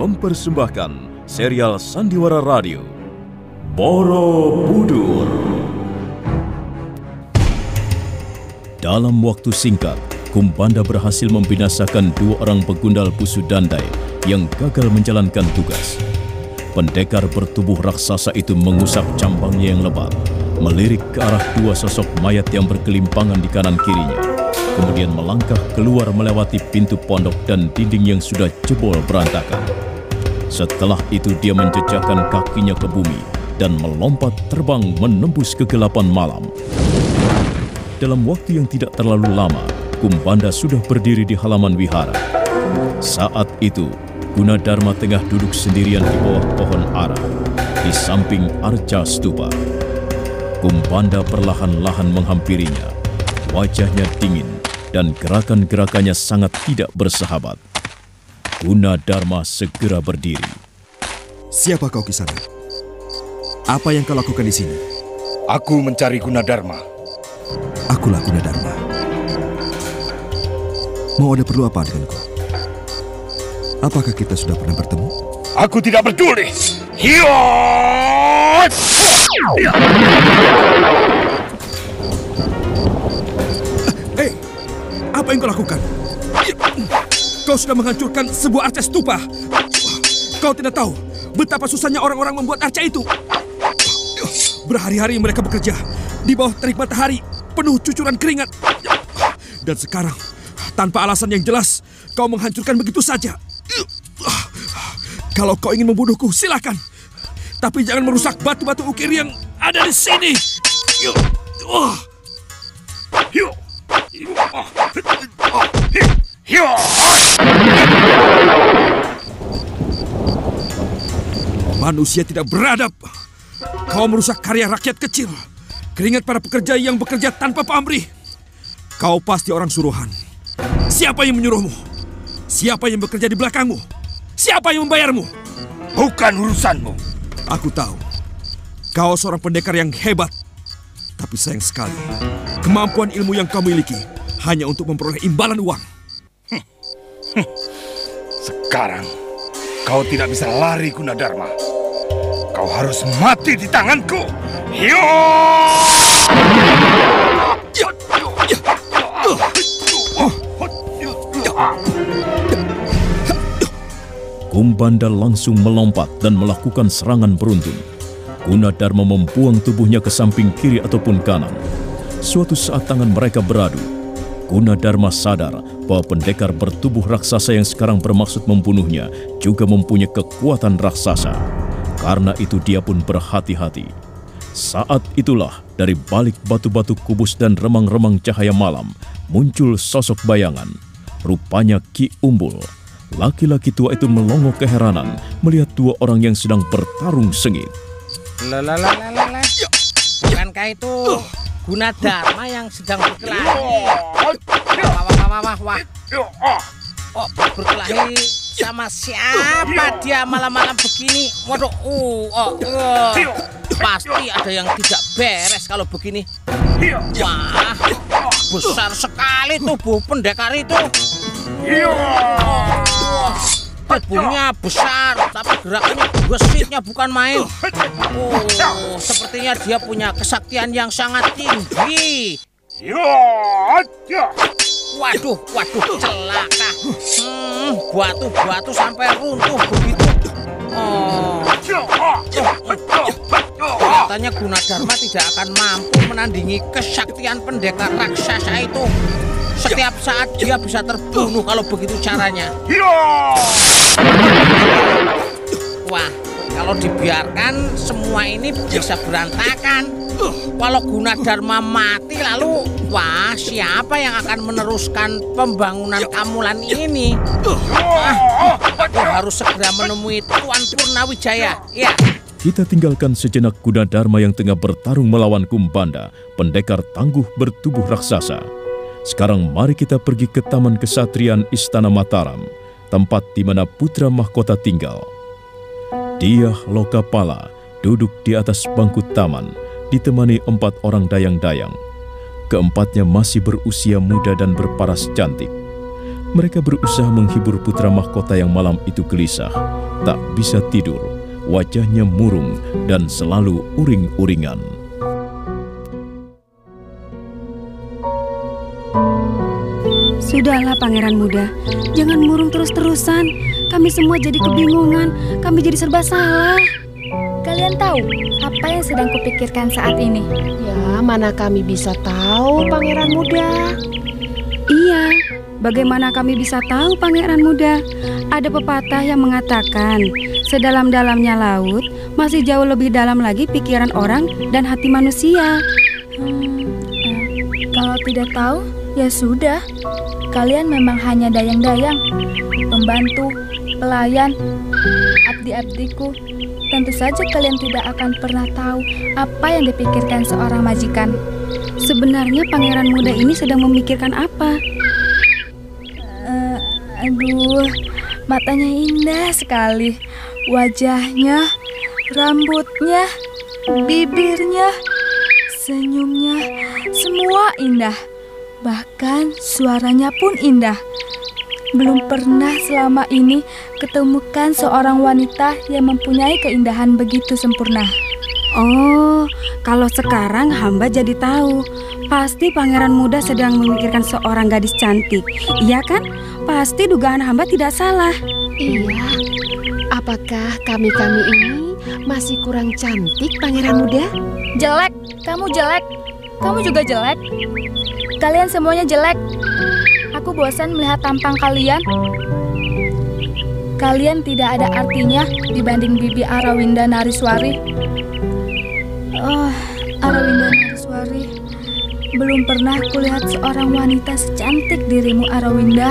mempersembahkan serial Sandiwara Radio Borobudur. Dalam waktu singkat, Kumbanda berhasil membinasakan 2 orang begundal Pusudandai yang gagal menjalankan tugas. Pendekar bertubuh raksasa itu mengusap cambangnya yang lebat, melirik ke arah 2 sosok mayat yang berkelimpangan di kanan kirinya, kemudian melangkah keluar melewati pintu pondok dan dinding yang sudah jebol berantakan. Setelah itu dia menjejakkan kakinya ke bumi dan melompat terbang menembus kegelapan malam. Dalam waktu yang tidak terlalu lama, Kumbanda sudah berdiri di halaman wihara. Saat itu, Gunadarma tengah duduk sendirian di bawah pohon ara, di samping arca stupa. Kumbanda perlahan-lahan menghampirinya. Wajahnya dingin dan gerakan-gerakannya sangat tidak bersahabat. Gunadarma segera berdiri. Siapa kau, Kisana? Apa yang kau lakukan di sini? Aku mencari Gunadarma. Akulah Gunadarma. Mau ada perlu apa denganku? Apakah kita sudah pernah bertemu? Aku tidak peduli. Hiot! Hei, apa yang kau lakukan? Kau sudah menghancurkan sebuah arca stupa. Kau tidak tahu betapa susahnya orang-orang membuat arca itu. Berhari-hari mereka bekerja di bawah terik matahari, penuh cucuran keringat. Dan sekarang, tanpa alasan yang jelas, kau menghancurkan begitu saja. Kalau kau ingin membunuhku, silakan. Tapi jangan merusak batu-batu ukir yang ada di sini. Manusia tidak beradab. Kau merusak karya rakyat kecil. Keringat para pekerja yang bekerja tanpa pamrih. Kau pasti orang suruhan. Siapa yang menyuruhmu? Siapa yang bekerja di belakangmu? Siapa yang membayarmu? Bukan urusanmu. Aku tahu. Kau seorang pendekar yang hebat. Tapi sayang sekali, kemampuan ilmu yang kau miliki hanya untuk memperoleh imbalan uang. Sekarang, kau tidak bisa lari, Gunadarma. Kau harus mati di tanganku. Kumbanda langsung melompat dan melakukan serangan beruntun. Gunadarma membuang tubuhnya ke samping kiri ataupun kanan. Suatu saat tangan mereka beradu. Gunadarma sadar bahwa pendekar bertubuh raksasa yang sekarang bermaksud membunuhnya juga mempunyai kekuatan raksasa. Karena itu dia pun berhati-hati. Saat itulah dari balik batu-batu kubus dan remang-remang cahaya malam muncul sosok bayangan. Rupanya Ki Umbul. Laki-laki tua itu melongo keheranan melihat 2 orang yang sedang bertarung sengit. Bukankah itu Gunadarma yang sedang berkelahi? Wah. Oh, berkelahi sama siapa dia malam-malam begini? Waduh, pasti ada yang tidak beres kalau begini. Wah, besar sekali tubuh pendekar itu. Tubuhnya besar, tapi gerakannya gesitnya bukan main. Sepertinya dia punya kesaktian yang sangat tinggi. Waduh, celaka. Batu-batu sampai runtuh begitu. Katanya Gunadarma tidak akan mampu menandingi kesaktian pendekar raksasa itu. Setiap saat dia bisa terbunuh kalau begitu caranya. Wah, kalau dibiarkan semua ini bisa berantakan. Kalau Gunadarma mati lalu, wah, siapa yang akan meneruskan pembangunan Kamulan ini? Aku harus segera menemui Tuan Purnawijaya. Ya. Kita tinggalkan sejenak Gunadarma yang tengah bertarung melawan Kumbanda, pendekar tangguh bertubuh raksasa. Sekarang mari kita pergi ke Taman Kesatrian Istana Mataram, tempat di mana putra mahkota tinggal. Dia Lokapala duduk di atas bangku taman, ditemani 4 orang dayang-dayang. Keempatnya masih berusia muda dan berparas cantik. Mereka berusaha menghibur putra mahkota yang malam itu gelisah, tak bisa tidur, wajahnya murung dan selalu uring-uringan. Sudahlah Pangeran Muda, jangan murung terus-terusan. Kami semua jadi kebingungan, kami jadi serba salah. Kalian tahu apa yang sedang kupikirkan saat ini? Ya, mana kami bisa tahu, Pangeran Muda? Iya, bagaimana kami bisa tahu Pangeran Muda? Ada pepatah yang mengatakan, sedalam-dalamnya laut, masih jauh lebih dalam lagi pikiran orang dan hati manusia. Kalau tidak tahu, ya sudah. Kalian memang hanya dayang-dayang, pembantu, pelayan, abdi-abdiku. Tentu saja kalian tidak akan pernah tahu apa yang dipikirkan seorang majikan. Sebenarnya Pangeran Muda ini sedang memikirkan apa? Aduh, matanya indah sekali. Wajahnya, rambutnya, bibirnya, senyumnya, semua indah. Bahkan suaranya pun indah. Belum pernah selama ini ketemukan seorang wanita yang mempunyai keindahan begitu sempurna. Oh, kalau sekarang hamba jadi tahu. Pasti Pangeran Muda sedang memikirkan seorang gadis cantik. Iya kan? Pasti dugaan hamba tidak salah. Iya. Apakah kami-kami ini masih kurang cantik, Pangeran Muda? Jelek, kamu jelek. Kamu juga jelek. Kalian semuanya jelek. Aku bosan melihat tampang kalian. Kalian tidak ada artinya dibanding Bibi Arawinda Nariswari. Oh, Arawinda Nariswari. Belum pernah kulihat seorang wanita secantik dirimu, Arawinda.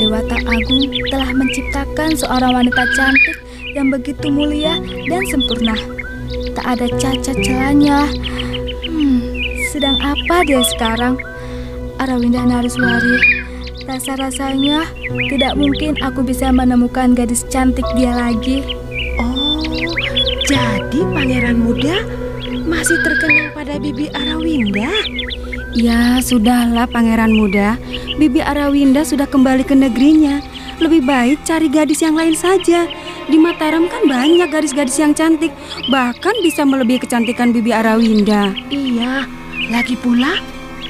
Dewata Agung telah menciptakan seorang wanita cantik yang begitu mulia dan sempurna. Tak ada cacat celanya. Sedang apa dia sekarang? Arawinda Nariswari, rasa-rasanya tidak mungkin aku bisa menemukan gadis cantik dia lagi. Oh, jadi Pangeran Muda masih terkenal pada Bibi Arawinda? Ya, sudahlah Pangeran Muda. Bibi Arawinda sudah kembali ke negerinya. Lebih baik cari gadis yang lain saja. Di Mataram kan banyak gadis-gadis yang cantik, bahkan bisa melebihi kecantikan Bibi Arawinda. Iya, lagi pula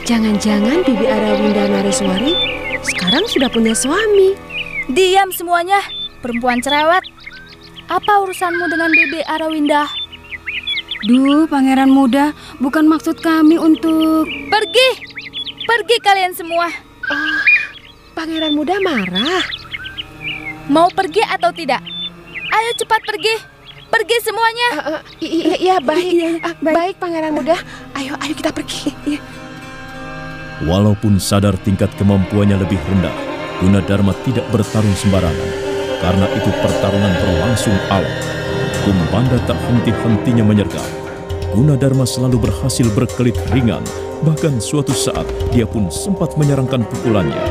jangan-jangan Bibi Arawinda Nariswari sekarang sudah punya suami. Diam semuanya, perempuan cerewet. Apa urusanmu dengan Bibi Arawinda? Duh, Pangeran Muda, bukan maksud kami untuk... Pergi! Pergi kalian semua. Pangeran Muda marah. Mau pergi atau tidak? Ayo cepat pergi. Pergi semuanya. Iya, baik. Baik, Pangeran Muda. Ayo kita pergi. Walaupun sadar tingkat kemampuannya lebih rendah, Gunadarma tidak bertarung sembarangan. Karena itu pertarungan berlangsung alot. Kumbanda tak henti-hentinya menyergap. Gunadarma selalu berhasil berkelit ringan. Bahkan suatu saat dia pun sempat menyerangkan pukulannya.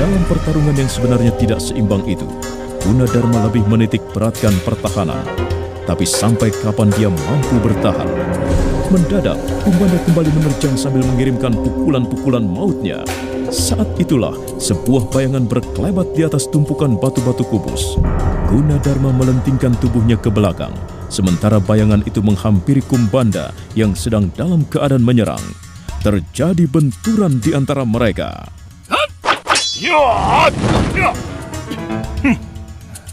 Dalam pertarungan yang sebenarnya tidak seimbang itu, Gunadarma lebih menitik beratkan pertahanan. Tapi sampai kapan dia mampu bertahan? Mendadak, Kumbanda kembali menerjang sambil mengirimkan pukulan-pukulan mautnya. Saat itulah, sebuah bayangan berkelebat di atas tumpukan batu-batu kubus. Gunadarma melentingkan tubuhnya ke belakang, sementara bayangan itu menghampiri Kumbanda yang sedang dalam keadaan menyerang. Terjadi benturan di antara mereka.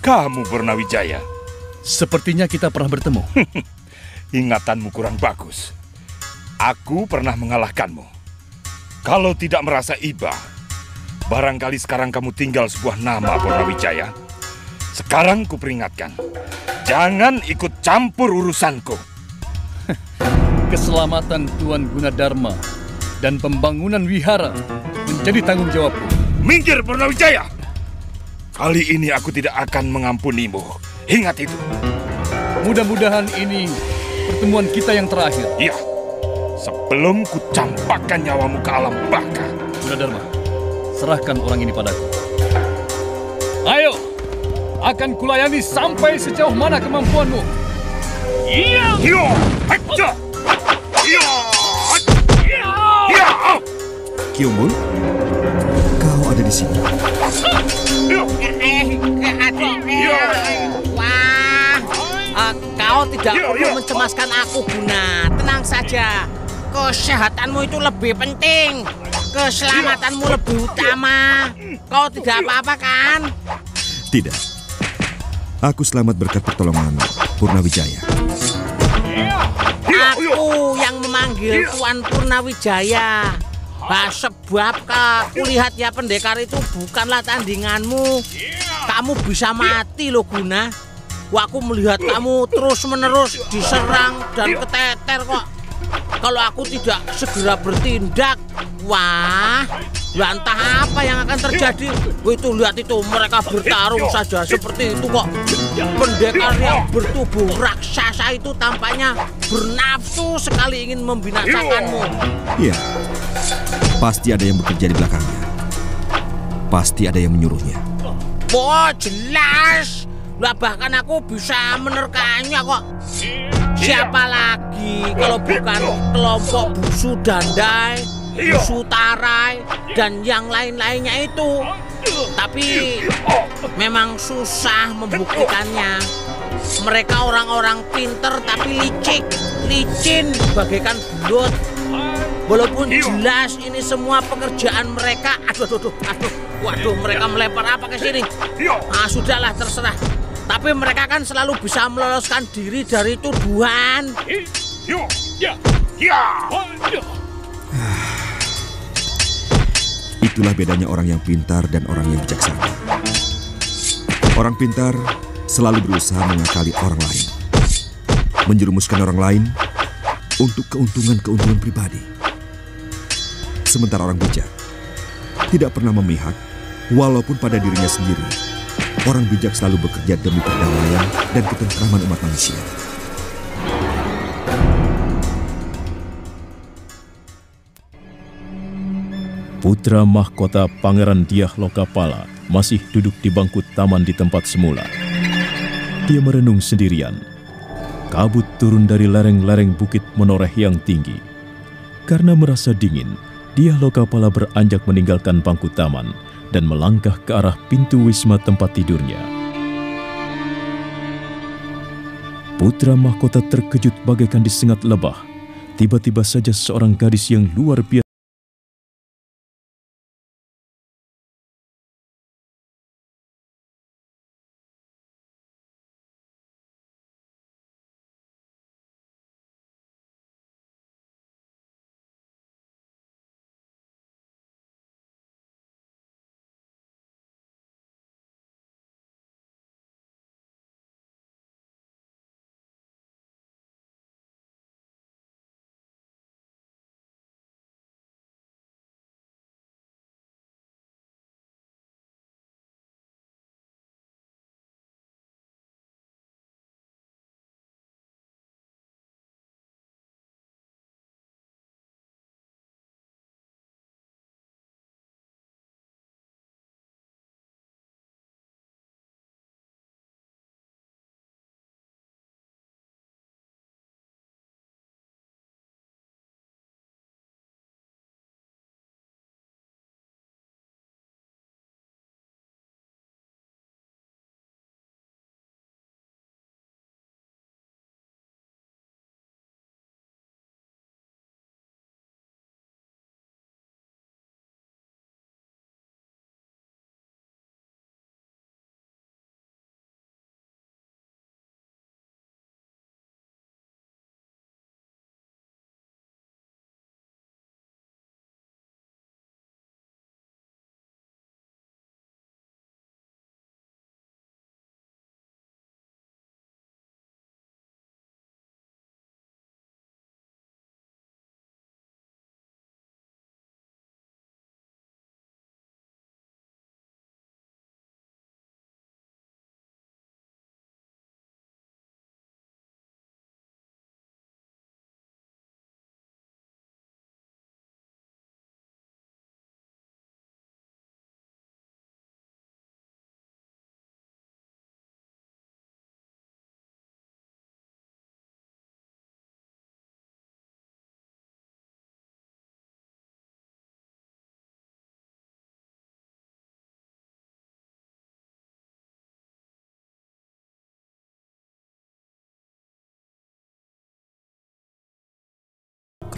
Kamu Purnawijaya. Sepertinya kita pernah bertemu. Ingatanmu kurang bagus. Aku pernah mengalahkanmu. Kalau tidak merasa iba, barangkali sekarang kamu tinggal sebuah nama, Purnawijaya. Sekarang kuperingatkan, jangan ikut campur urusanku. Keselamatan Tuan Gunadarma dan pembangunan wihara menjadi tanggung jawabku. Minggir, Purnawijaya! Kali ini aku tidak akan mengampunimu. Ingat itu. Mudah-mudahan ini pertemuan kita yang terakhir. Iya. Sebelum ku campakkan nyawamu ke alam baka. Gunadarma, serahkan orang ini padaku. Ayo, akan kulayani sampai sejauh mana kemampuanmu. Iya. Iya. Haja. Iya. Iya. Kyumun, kau ada di sini. Kau tidak perlu mencemaskan aku, Guna. Tenang saja. Kesehatanmu itu lebih penting. Keselamatanmu lebih utama. Kau tidak apa-apa kan? Tidak. Aku selamat berkat pertolongan Purnawijaya. Aku yang memanggil Tuan Purnawijaya. Sebab kulihat ya pendekar itu bukanlah tandinganmu. Kamu bisa mati loh, Guna. Aku melihat kamu terus-menerus diserang dan keteter kok. Kalau aku tidak segera bertindak, wah, entah apa yang akan terjadi. Itu lihat itu, mereka bertarung saja seperti itu kok. Pendekar yang bertubuh raksasa itu tampaknya bernafsu sekali ingin membinasakanmu. Iya, pasti ada yang bekerja di belakangnya. Pasti ada yang menyuruhnya. Oh, jelas. Lah bahkan aku bisa menerkanya kok. Siapa lagi kalau bukan kelompok Busu Dandai, Busu Tarai, dan yang lain-lainnya itu. Tapi memang susah membuktikannya. Mereka orang-orang pinter tapi licin bagaikan bulut. Walaupun jelas ini semua pekerjaan mereka. Waduh, mereka melempar apa ke sini? Sudahlah, terserah. Tapi mereka kan selalu bisa meloloskan diri dari tuduhan. Itulah bedanya orang yang pintar dan orang yang bijaksana. Orang pintar selalu berusaha mengakali orang lain, menjerumuskan orang lain untuk keuntungan-keuntungan pribadi. Sementara orang bijak tidak pernah memihak, walaupun pada dirinya sendiri. Orang bijak selalu bekerja demi perdamaian dan ketentraman umat manusia. Putra mahkota Pangeran Dyah Lokapala masih duduk di bangku taman di tempat semula. Dia merenung sendirian. Kabut turun dari lereng-lereng bukit menoreh yang tinggi. Karena merasa dingin, Dyah Lokapala beranjak meninggalkan bangku taman dan melangkah ke arah pintu wisma tempat tidurnya. Putra mahkota terkejut bagaikan disengat lebah. Tiba-tiba saja seorang gadis yang luar biasa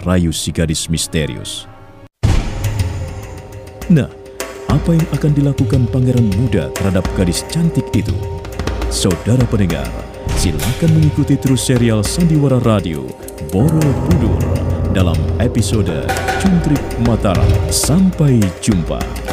merayu si gadis misterius. Nah, apa yang akan dilakukan pangeran muda terhadap gadis cantik itu? Saudara pendengar, silakan mengikuti terus serial Sandiwara Radio Borobudur dalam episode Cungkrik Mataram. Sampai jumpa.